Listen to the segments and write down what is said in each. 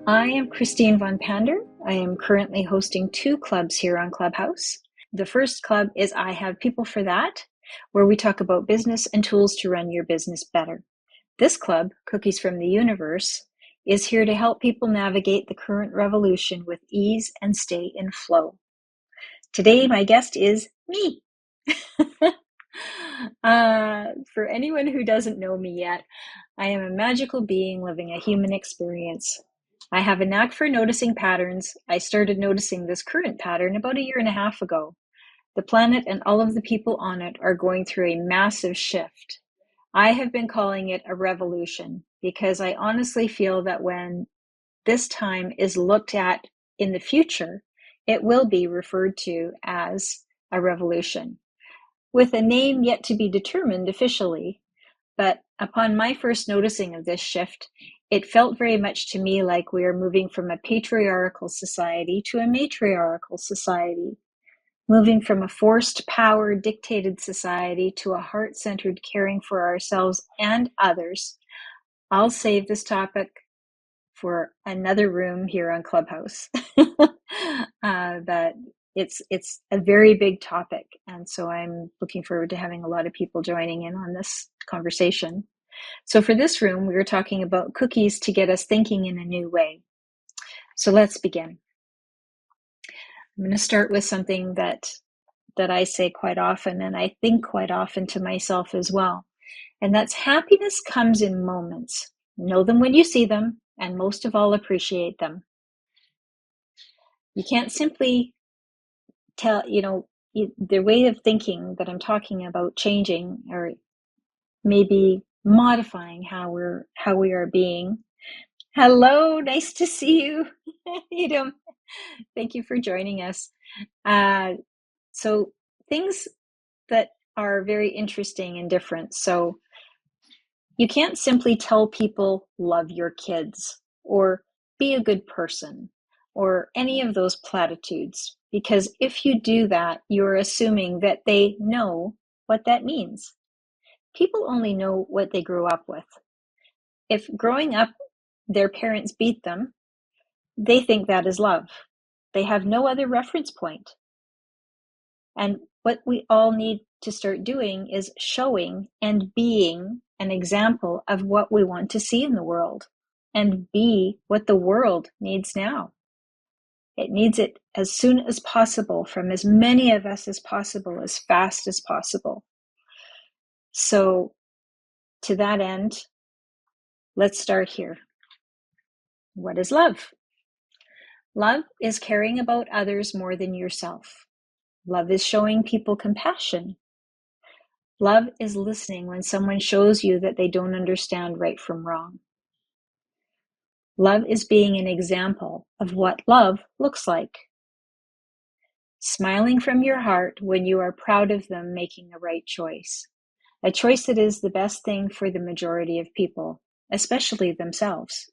I am Christine von Pander. I am currently hosting 2 clubs here on Clubhouse. The first club is I Have People for That, where we talk about business and tools to run your business better. This club, Cookies from the Universe, is here to help people navigate the current revolution with ease and stay in flow. Today, my guest is me. For anyone who doesn't know me yet, I am a magical being living a human experience. I have a knack for noticing patterns. I started noticing this current pattern about 1.5 years ago. The planet and all of the people on it are going through a massive shift. I have been calling it a revolution because I honestly feel that when this time is looked at in the future, it will be referred to as a revolution, with a name yet to be determined officially. But upon my first noticing of this shift, it felt very much to me like we are moving from a patriarchal society to a matriarchal society, moving from a forced power dictated society to a heart-centered caring for ourselves and others. I'll save this topic for another room here on Clubhouse. But it's a very big topic, and so I'm looking forward to having a lot of people joining in on this conversation. So for this room, we were talking about cookies to get us thinking in a new way. So let's begin. I'm going to start with something that I say quite often, and I think quite often to myself as well. And that's happiness comes in moments. Know them when you see them, and most of all, appreciate them. You can't simply tell, the way of thinking that I'm talking about changing or maybe modifying how we are being. Hello, nice to see you. Thank you for joining us. So things that are very interesting and different. So you can't simply tell people love your kids or be a good person or any of those platitudes, because if you do that, you're assuming that they know what that means. People only know what they grew up with. If growing up, their parents beat them, they think that is love. They have no other reference point. And what we all need to start doing is showing and being an example of what we want to see in the world and be what the world needs now. It needs it as soon as possible from as many of us as possible, as fast as possible. So to that end, let's start here. What is love? Love is caring about others more than yourself. Love is showing people compassion. Love is listening when someone shows you that they don't understand right from wrong. Love is being an example of what love looks like. Smiling from your heart when you are proud of them making a right choice. A choice that is the best thing for the majority of people, especially themselves.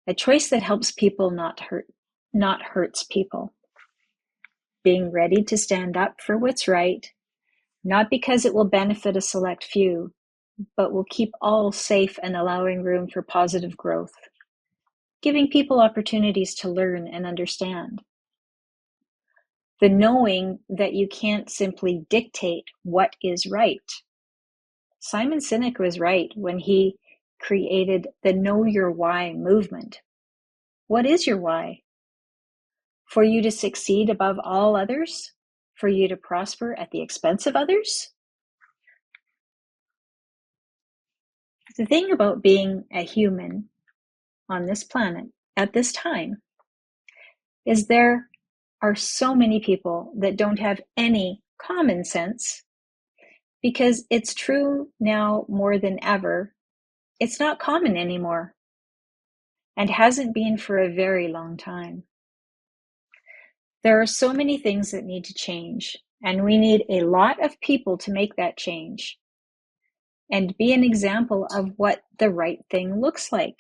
A choice that helps people not hurts people. Being ready to stand up for what's right, not because it will benefit a select few, but will keep all safe and allowing room for positive growth. Giving people opportunities to learn and understand. The knowing that you can't simply dictate what is right. Simon Sinek was right when he created the Know Your Why movement. What is your why? For you to succeed above all others? For you to prosper at the expense of others? The thing about being a human on this planet at this time is there are so many people that don't have any common sense, because it's true now more than ever. It's not common anymore and hasn't been for a very long time. There are so many things that need to change, and we need a lot of people to make that change and be an example of what the right thing looks like.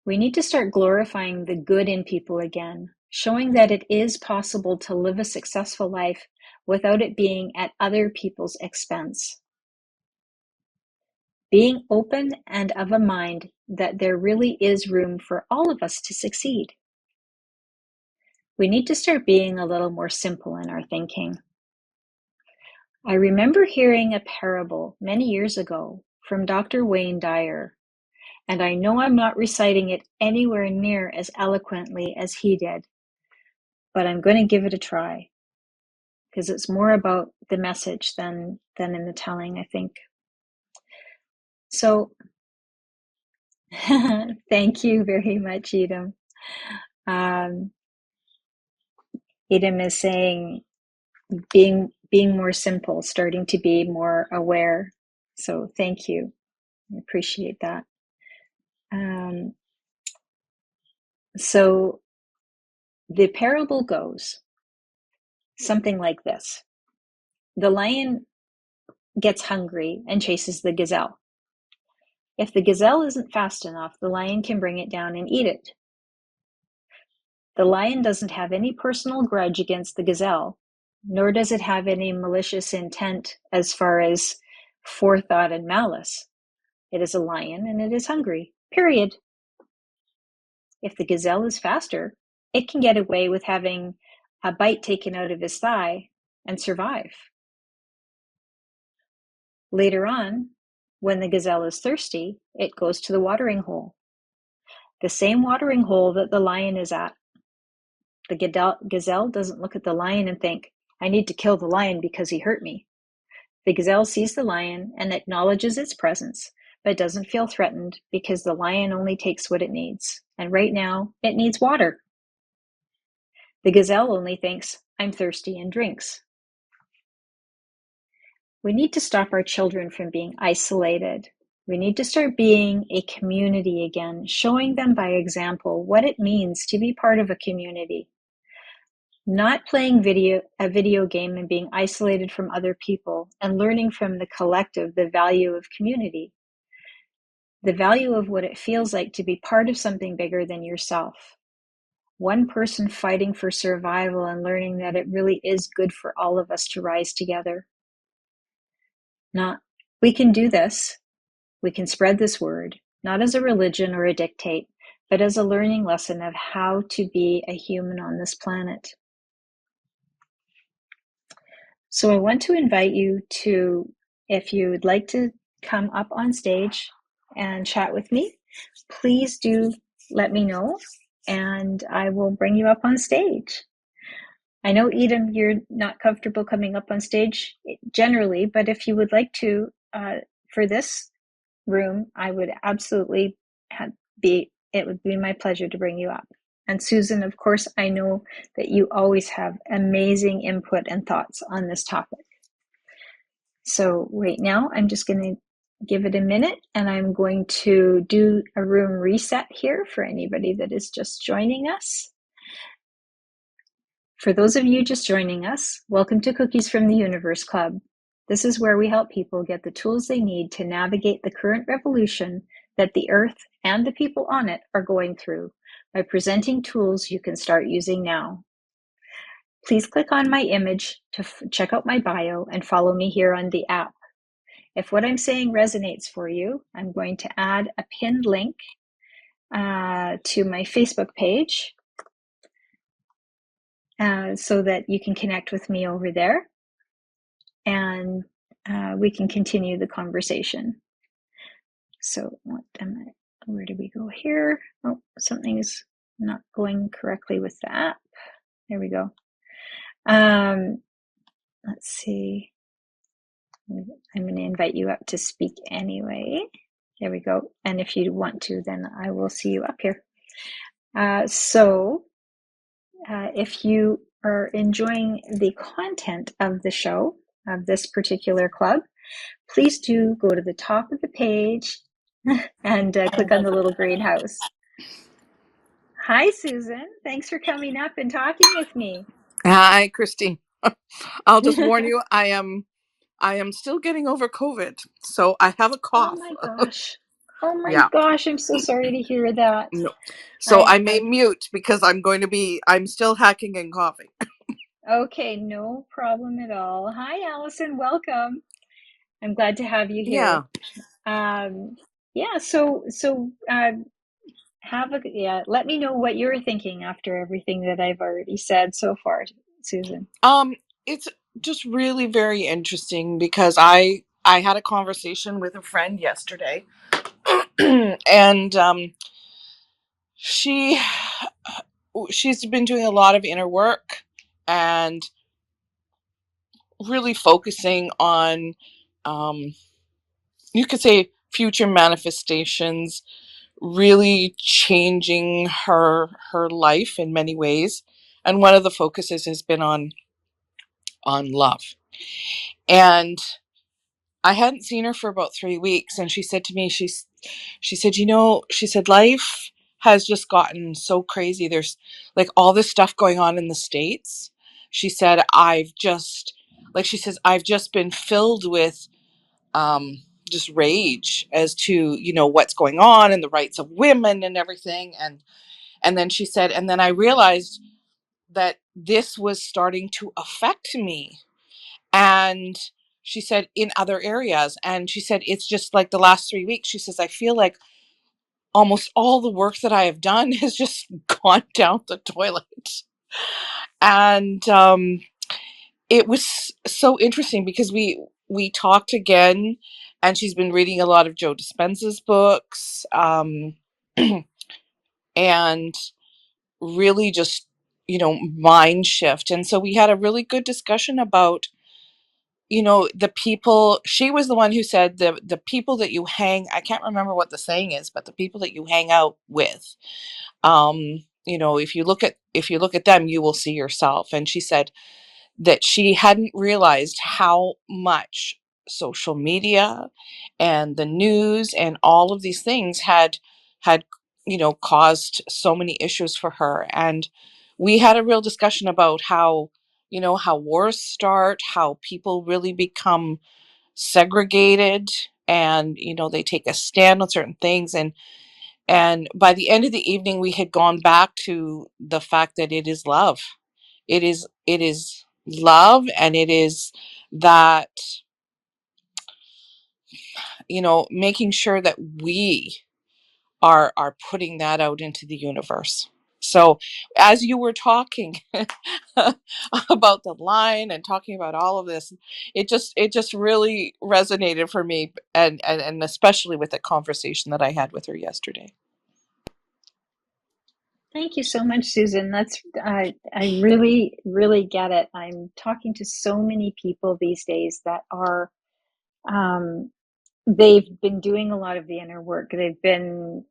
We need to start glorifying the good in people again, showing that it is possible to live a successful life without it being at other people's expense. Being open and of a mind that there really is room for all of us to succeed. We need to start being a little more simple in our thinking. I remember hearing a parable many years ago from Dr. Wayne Dyer, and I know I'm not reciting it anywhere near as eloquently as he did, but I'm going to give it a try because it's more about the message than in the telling, I think. So, thank you very much, Edom. Edom is saying being more simple, starting to be more aware. So thank you. I appreciate that. So the parable goes something like this. The lion gets hungry and chases the gazelle. If the gazelle isn't fast enough, the lion can bring it down and eat it. The lion doesn't have any personal grudge against the gazelle, nor does it have any malicious intent as far as forethought and malice. It is a lion and it is hungry, period. If the gazelle is faster, it can get away with having a bite taken out of his thigh and survive. Later on, when the gazelle is thirsty, it goes to the watering hole. The same watering hole that the lion is at. The gazelle doesn't look at the lion and think, I need to kill the lion because he hurt me. The gazelle sees the lion and acknowledges its presence, but doesn't feel threatened because the lion only takes what it needs. And right now, it needs water. The gazelle only thinks, I'm thirsty, and drinks. We need to stop our children from being isolated. We need to start being a community again, showing them by example what it means to be part of a community. Not playing a video game and being isolated from other people and learning from the collective the value of community. The value of what it feels like to be part of something bigger than yourself. One person fighting for survival and learning that it really is good for all of us to rise together. We can do this. We can spread this word, not as a religion or a dictate, but as a learning lesson of how to be a human on this planet. So I want to invite you to, if you would like to come up on stage and chat with me, please do let me know and I will bring you up on stage. I know, Edom, you're not comfortable coming up on stage generally, but if you would like to, for this room, I would absolutely it would be my pleasure to bring you up. And Susan, of course, I know that you always have amazing input and thoughts on this topic. So right now, I'm just going to give it a minute and I'm going to do a room reset here for anybody that is just joining us. For those of you just joining us, welcome to Cookies from the Universe Club. This is where we help people get the tools they need to navigate the current revolution that the Earth and the people on it are going through by presenting tools you can start using now. Please click on my image to check out my bio and follow me here on the app. If what I'm saying resonates for you, I'm going to add a pinned link to my Facebook page so that you can connect with me over there and we can continue the conversation. So where do we go here? Oh, something is not going correctly with the app. There we go. Let's see. I'm going to invite you up to speak anyway. There we go. And if you want to, then I will see you up here. If you are enjoying the content of the show, of this particular club, please do go to the top of the page and click on the little green house. Hi, Susan. Thanks for coming up and talking with me. Hi, Christine. I'll just warn you, I am still getting over COVID, so I have a cough. Oh my gosh. Oh my gosh, I'm so sorry to hear that. No. So I may mute because I'm still hacking and coughing. Okay, no problem at all. Hi, Allison. Welcome. I'm glad to have you here. Yeah. Um, yeah, let me know what you're thinking after everything that I've already said so far, Susan. It's just really very interesting because I had a conversation with a friend yesterday, and she she's been doing a lot of inner work and really focusing on, um, you could say, future manifestations, really changing her life in many ways. And one of the focuses has been on love. And I hadn't seen her for about 3 weeks, and she said to me, she said, she said, life has just gotten so crazy. There's like all this stuff going on in the States. She said, she says, I've just been filled with just rage as to, what's going on and the rights of women and everything. And then she said, and then I realized that this was starting to affect me. And she said, in other areas. And she said, it's just like the last 3 weeks. She says, I feel like almost all the work that I have done has just gone down the toilet. And it was so interesting because we talked again, and she's been reading a lot of Joe Dispenza's books, and really just, mind shift. And so we had a really good discussion about, the people. She was the one who said the people that you hang, I can't remember what the saying is, but the people that you hang out with, if you look at them, you will see yourself. And she said that she hadn't realized how much social media and the news and all of these things had caused so many issues for her. And we had a real discussion about how wars start, how people really become segregated, and they take a stand on certain things. And by the end of the evening, we had gone back to the fact that it is love. It is love, and it is that, making sure that we are putting that out into the universe. So as you were talking about the line and talking about all of this, it just really resonated for me, and especially with the conversation that I had with her yesterday. Thank you so much, Susan. I really, really get it. I'm talking to so many people these days that are um, they've been doing a lot of the inner work. They've been,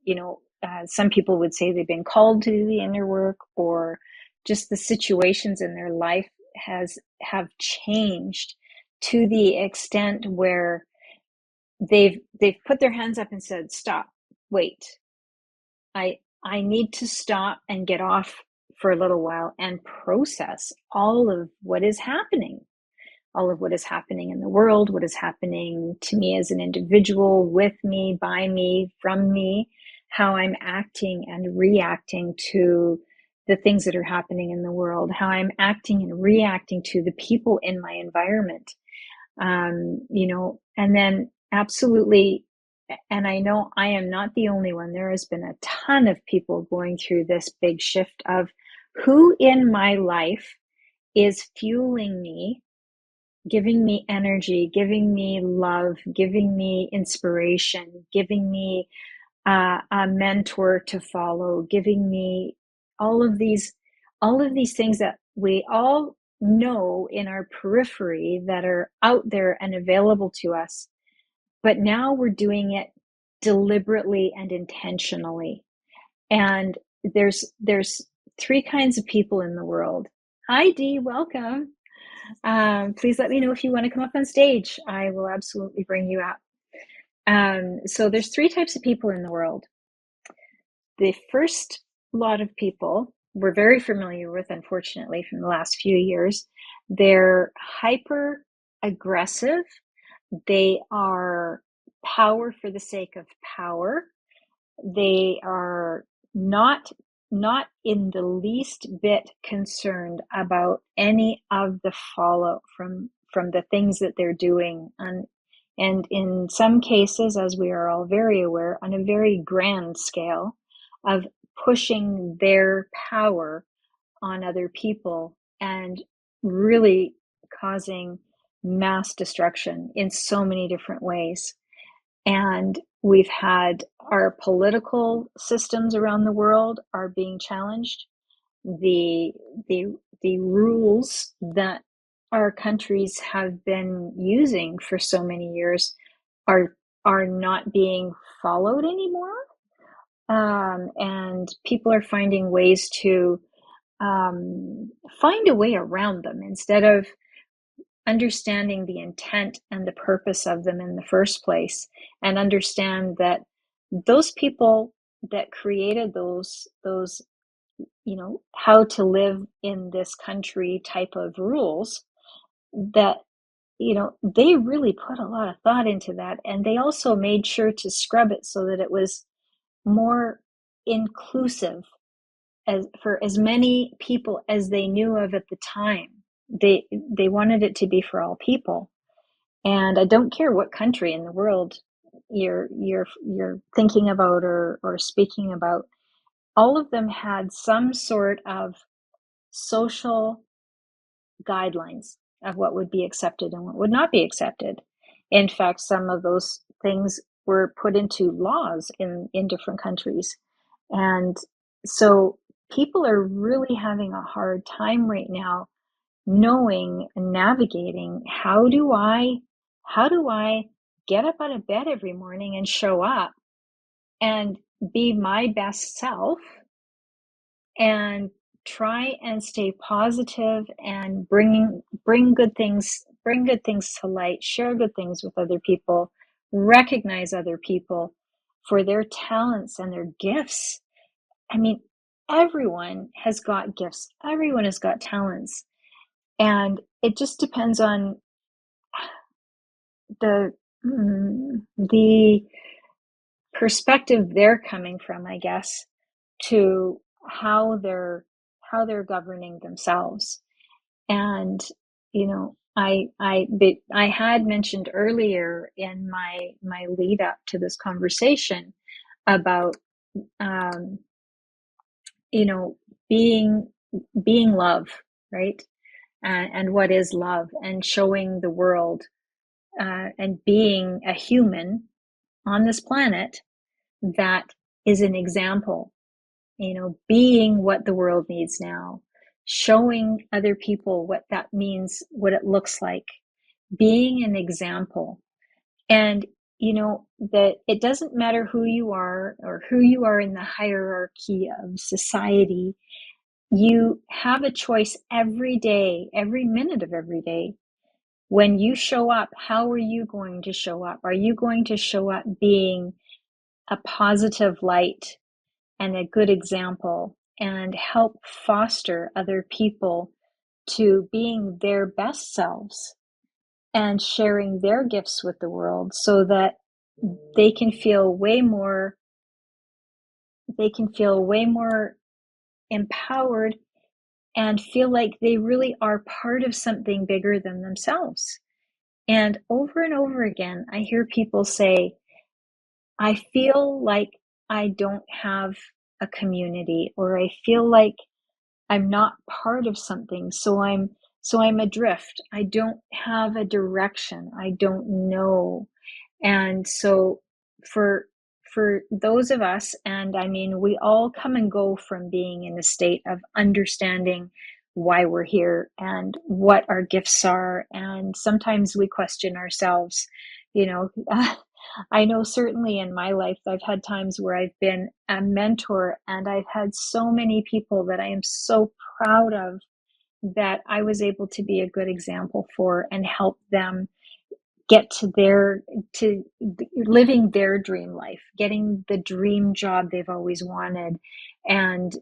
some people would say they've been called to do the inner work, or just the situations in their life have changed to the extent where they've put their hands up and said, "Stop, wait, I need to stop and get off for a little while and process all of what is happening in the world, what is happening to me as an individual, with me, by me, from me, how I'm acting and reacting to the things that are happening in the world, how I'm acting and reacting to the people in my environment." And then absolutely, and I know I am not the only one, there has been a ton of people going through this big shift of who in my life is fueling me, giving me energy, giving me love, giving me inspiration, giving me a mentor to follow, giving me all of these, all of these things that we all know in our periphery that are out there and available to us. But now we're doing it deliberately and intentionally. And there's three kinds of people in the world. Hi, Dee, welcome. Please let me know if you want to come up on stage. I will absolutely bring you up. So there's three types of people in the world. The first lot of people we're very familiar with, unfortunately, from the last few years. They're hyper aggressive. They are power for the sake of power. They are not not in the least bit concerned about any of the fallout from the things that they're doing, and in some cases, as we are all very aware, on a very grand scale of pushing their power on other people and really causing mass destruction in so many different ways. And we've had our political systems around the world are being challenged. The the rules that our countries have been using for so many years are are not being followed anymore. And people are finding ways to find a way around them instead of understanding the intent and the purpose of them in the first place, and understand that those people that created those how to live in this country type of rules, that they really put a lot of thought into that, and they also made sure to scrub it so that it was more inclusive as for as many people as they knew of at the time. They wanted it to be for all people. And I don't care what country in the world you're thinking about or speaking about, all of them had some sort of social guidelines of what would be accepted and what would not be accepted. In fact, some of those things were put into laws in different countries. And so people are really having a hard time right now knowing and navigating, how do I get up out of bed every morning and show up and be my best self and try and stay positive and bring good things to light, share good things with other people, recognize other people for their talents and their gifts. I mean, everyone has got gifts, everyone has got talents, and it just depends on the the perspective they're coming from, I guess, to how they're governing themselves. And I had mentioned earlier in my lead up to this conversation about um, you know being being love, right? And what is love, and showing the world, and being a human on this planet that is an example, being what the world needs now, showing other people what that means, what it looks like, being an example. And that it doesn't matter who you are or who you are in the hierarchy of society. You have a choice every day, every minute of every day. When you show up, how are you going to show up? Are you going to show up being a positive light and a good example, and help foster other people to being their best selves and sharing their gifts with the world, so that they can feel way more empowered and feel like they really are part of something bigger than themselves. And over again, I hear people say, I feel like I don't have a community, or I feel like I'm not part of something, so I'm adrift. I don't have a direction. I don't know. And so for for those of us, and I mean, we all come and go from being in a state of understanding why we're here and what our gifts are, and sometimes we question ourselves, you know. I know certainly in my life, I've had times where I've been a mentor, and I've had so many people that I am so proud of, that I was able to be a good example for and help them get to living their dream life, getting the dream job they've always wanted, and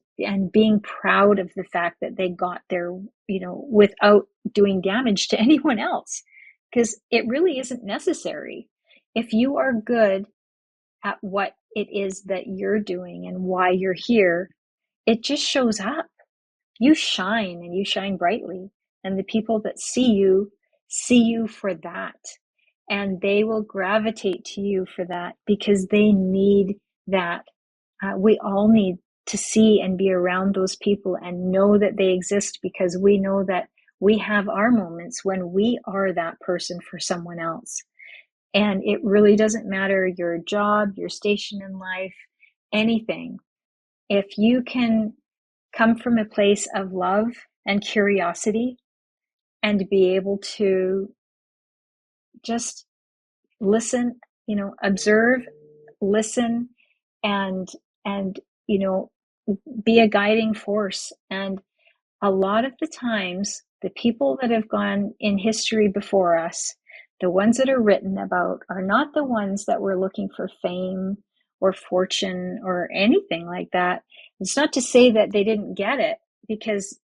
being proud of the fact that they got there, without doing damage to anyone else, because it really isn't necessary. If you are good at what it is that you're doing and why you're here, it just shows up. You shine, and you shine brightly, and the people that see you for that, and they will gravitate to you for that because they need that. We all need to see and be around those people and know that they exist, because we know that we have our moments when we are that person for someone else. And it really doesn't matter your job, your station in life, anything. If you can come from a place of love and curiosity and be able to just listen, observe, listen, and and you know be a guiding force. And a lot of the times, the people that have gone in history before us, the ones that are written about, are not the ones that were looking for fame or fortune or anything like that. It's not to say that they didn't get it, because,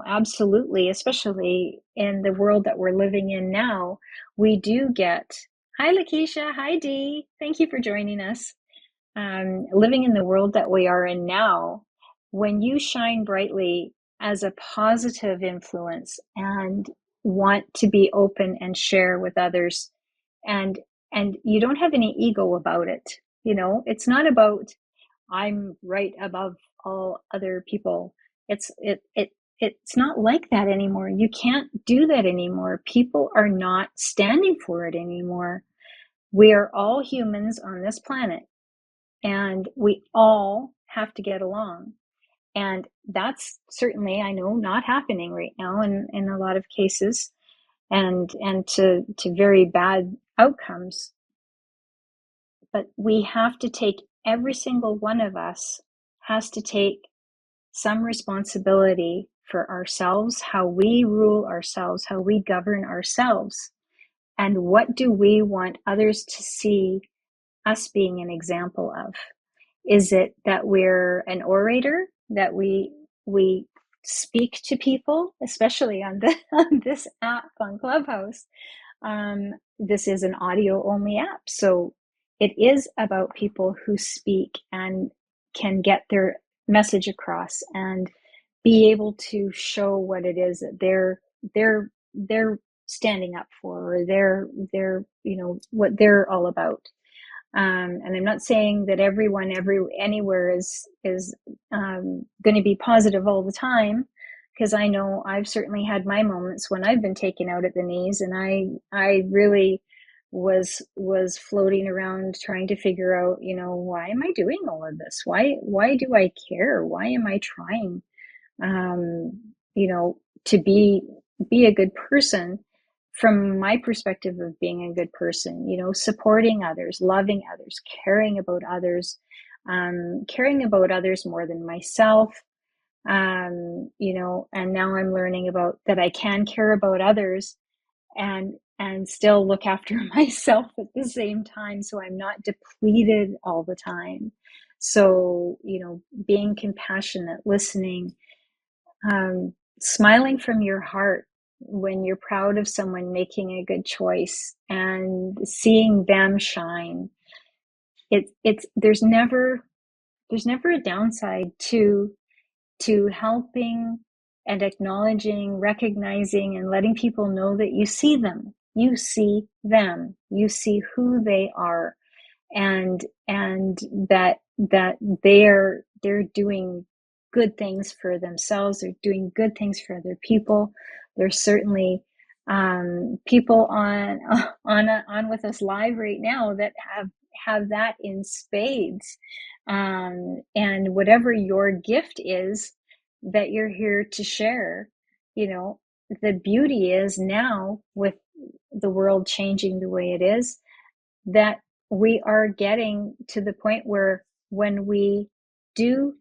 absolutely, especially in the world that we're living in now, we do get. Hi, Lakeisha. Hi, Dee. Thank you for joining us. Living in the world that we are in now, when you shine brightly as a positive influence and want to be open and share with others, and you don't have any ego about it. It's not about I'm right above all other people. It's not like that anymore. You can't do that anymore. People are not standing for it anymore. We are all humans on this planet, and we all have to get along. And that's certainly, I know, not happening right now in a lot of cases, and to very bad outcomes. But we have to take, every single one of us has to take some responsibility for ourselves, how we rule ourselves, how we govern ourselves, and what do we want others to see us being an example of. Is it that we're an orator, that we speak to people, especially on on this app, on Clubhouse? This is an audio only app, so it is about people who speak and can get their message across and be able to show what it is that they're standing up for, or they're what they're all about. And I'm not saying that everyone anywhere is going to be positive all the time, because I know I've certainly had my moments when I've been taken out at the knees, and I really was floating around trying to figure out, why am I doing all of this? Why do I care? Why am I trying, um, to be a good person, from my perspective of being a good person, supporting others, loving others, caring about others more than myself. And now I'm learning about that I can care about others and still look after myself at the same time, so I'm not depleted all the time. So, being compassionate, listening, smiling from your heart when you're proud of someone making a good choice and seeing them shine. It's there's never a downside to helping and acknowledging, recognizing, and letting people know that you see them. You see them. You see who they are, and that they're doing good things for themselves. They're doing good things for other people. There's certainly people on with us live right now that have that in spades. And whatever your gift is that you're here to share, the beauty is now, with the world changing the way it is, that we are getting to the point where, when we do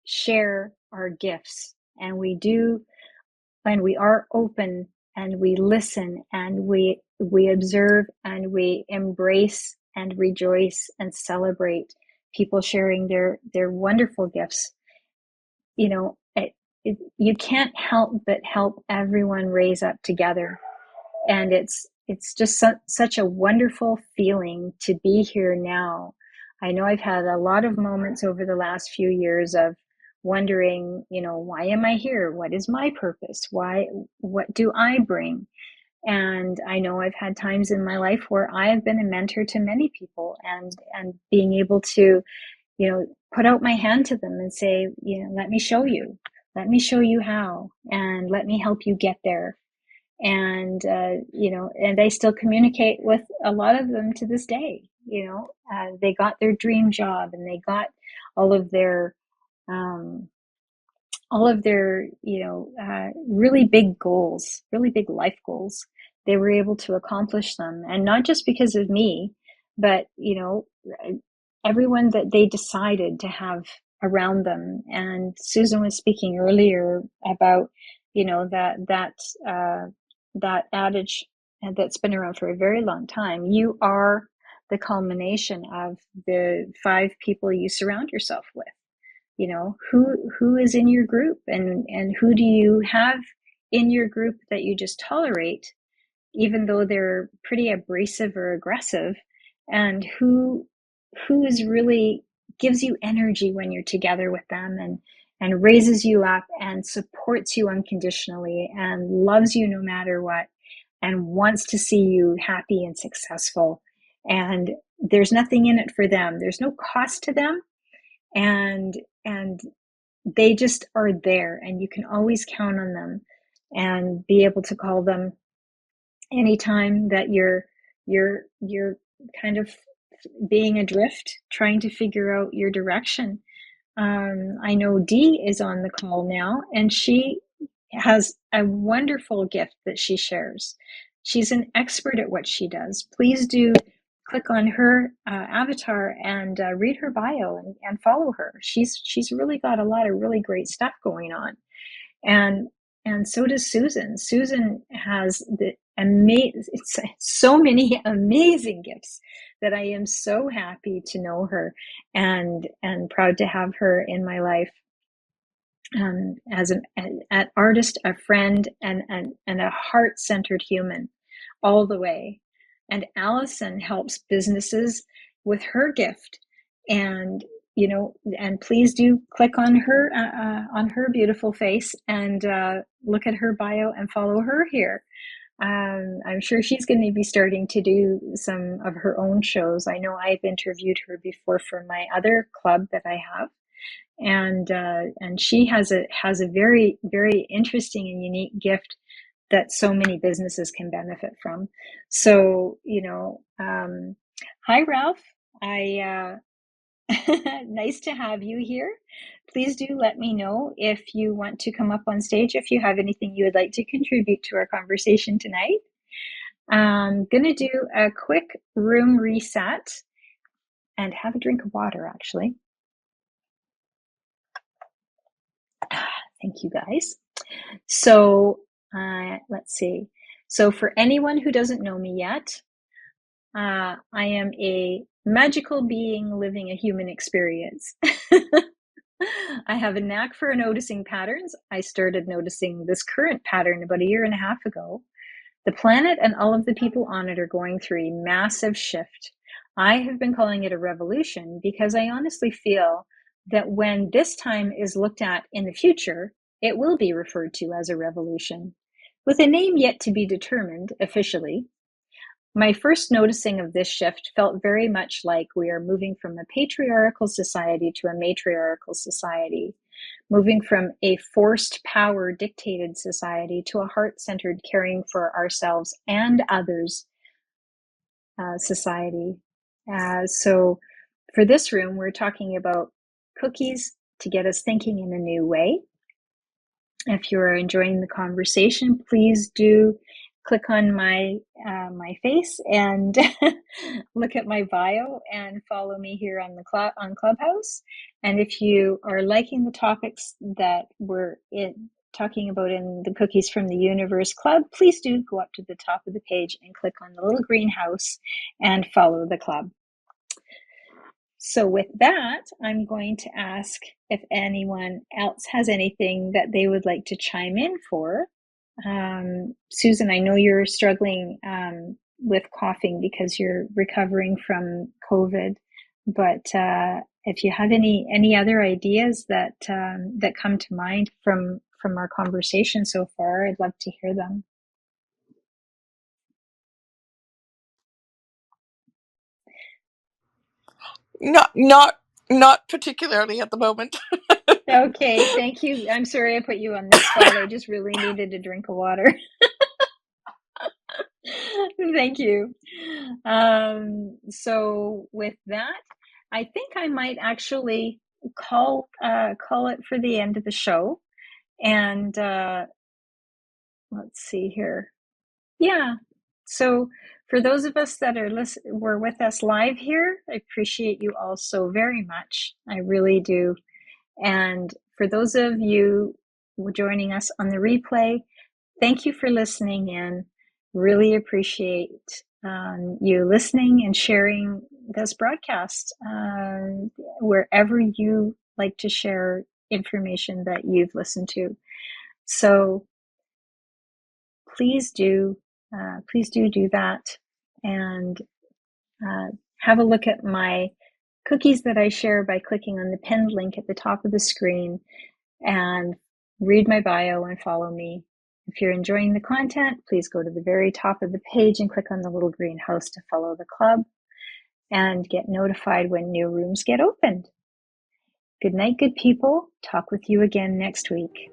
share our gifts, and we are open, and we listen, and we observe, and we embrace and rejoice and celebrate people sharing their wonderful gifts, you can't help but help everyone raise up together. And it's just such a wonderful feeling to be here now. I know I've had a lot of moments over the last few years of wondering, why am I here? What is my purpose? What do I bring? And I know I've had times in my life where I have been a mentor to many people, and being able to, put out my hand to them and say, let me show you how, and let me help you get there. And and I still communicate with a lot of them to this day. They got their dream job, and they got all of their um, really big goals, really big life goals. They were able to accomplish them, and not just because of me, but everyone that they decided to have around them. And Susan was speaking earlier about, uh, that adage that's been around for a very long time. You are the culmination of the 5 people you surround yourself with. Who is in your group, and who do you have in your group that you just tolerate, even though they're pretty abrasive or aggressive, and who is really gives you energy when you're together with them, and raises you up and supports you unconditionally and loves you no matter what, and wants to see you happy and successful. And there's nothing in it for them. There's no cost to them, and they just are there, and you can always count on them and be able to call them anytime that you're kind of being adrift, trying to figure out your direction. I know Dee is on the call now, and she has a wonderful gift that she shares. She's an expert at what she does. Please do click on her avatar and read her bio, and follow her. She's really got a lot of really great stuff going on, and so does Susan. Susan has so many amazing gifts that I am so happy to know her, and proud to have her in my life, as an artist, a friend, and a heart-centered human all the way. And Allison helps businesses with her gift, and and please do click on her beautiful face, and look at her bio and follow her here. I'm sure she's going to be starting to do some of her own shows. I know I've interviewed her before for my other club that I have, and she has a very, very interesting and unique gift that so many businesses can benefit from. So, hi Ralph. I Nice to have you here. Please do let me know if you want to come up on stage, if you have anything you would like to contribute to our conversation tonight. I'm gonna do a quick room reset and have a drink of water, actually. Thank you, guys. So let's see. So for anyone who doesn't know me yet, I am a magical being living a human experience. I have a knack for noticing patterns. I started noticing this current pattern about a year and a half ago. The planet and all of the people on it are going through a massive shift. I have been calling it a revolution because I honestly feel that when this time is looked at in the future, it will be referred to as a revolution, with a name yet to be determined officially. My first noticing of this shift felt very much like we are moving from a patriarchal society to a matriarchal society, moving from a forced power dictated society to a heart-centered caring for ourselves and others society. So for this room, we're talking about cookies to get us thinking in a new way. If you're enjoying the conversation, please do click on my face and look at my bio and follow me here on on Clubhouse. And if you are liking the topics that we're talking about in the Cookies from the Universe Club, please do go up to the top of the page and click on the little greenhouse and follow the club. So with that, I'm going to ask if anyone else has anything that they would like to chime in for. Susan, I know you're struggling with coughing because you're recovering from COVID. But if you have any other ideas that that come to mind from our conversation so far, I'd love to hear them. Not particularly at the moment. Okay, thank you. I'm sorry I put you on the spot. I just really needed a drink of water. Thank you. So with that, I think I might actually call it for the end of the show. And let's see here. Yeah. So for those of us that were with us live here, I appreciate you all so very much. I really do. And for those of you joining us on the replay, thank you for listening in. Really appreciate you listening and sharing this broadcast wherever you like to share information that you've listened to. So please do that, and have a look at my cookies that I share by clicking on the pinned link at the top of the screen, and read my bio and follow me. If you're enjoying the content, please go to the very top of the page and click on the little green house to follow the club and get notified when new rooms get opened. Good night, good people. Talk with you again next week.